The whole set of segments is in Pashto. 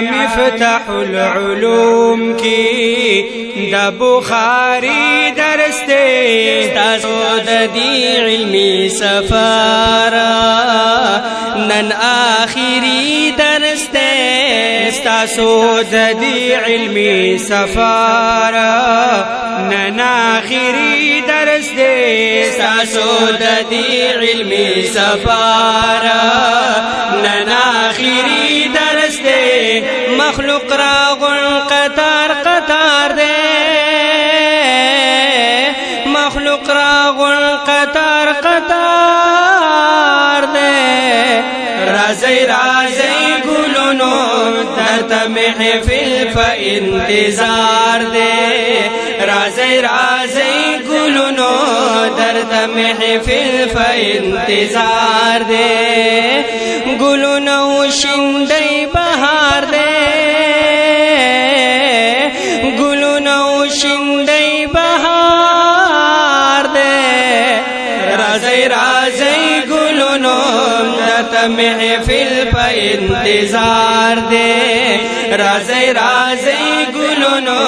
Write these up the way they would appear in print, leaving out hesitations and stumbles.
مفتاح العلوم کی دا بخاری درس دے ستاسو د دې علمي سفارا نن آخری درس دے ستاسو د دې علمي سفارا نن آخری درس دے ستاسو د دې علمي سفارا نن آخری درس دے مخلوق را غن قطار قطار دے مخلوق را غن قطار قطار دے رازی رازی گلونو درت محفل فا انتظار دے رازی رازی گلونو درت محفل فا انتظار دے گلونو شندی بہار دے گلونو شندی بہار دے رازی رازی گلونو درت محفل پا انتظار دے رازی رازی گلونو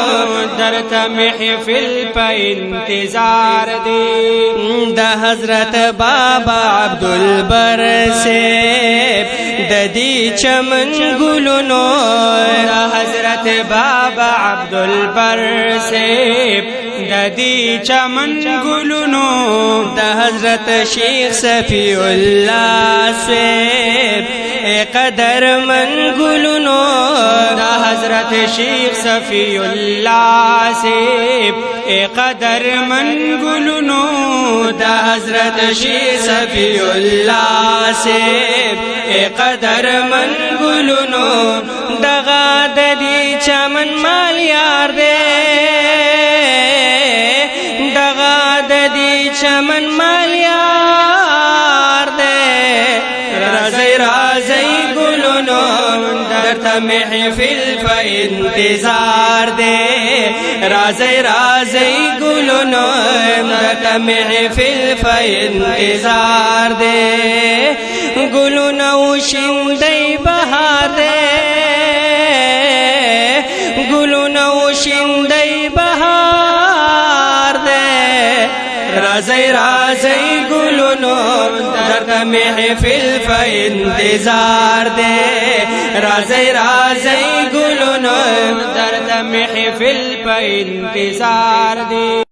درت محفل پا انتظار دے دا حضرت بابا عبدالبر سے ددی چمن گلونو دا حضرت بابا عبدالبر سے ددی چمن گلونو دا حضرت شیخ صفی اللہ سے قدر من گلونو دا حضرت شیخ صفی اللہ سے قدر من گلونو دا حضرت شیخ صفی اللہ سے قدر من گلونو دغا ددی چمن مال یار دے دغا ددی چمن مال یار دے رازی رازی گلونو درت محفل فا انتظار دے رازی رازی گلونو درت محفل فا انتظار دے گلونو شندی بہار دے گلونو شندی بہار دے رازی رازی گلونو درت محفل فا انتظار دے رازی رازی گلونو درت محفل پا انتظار دے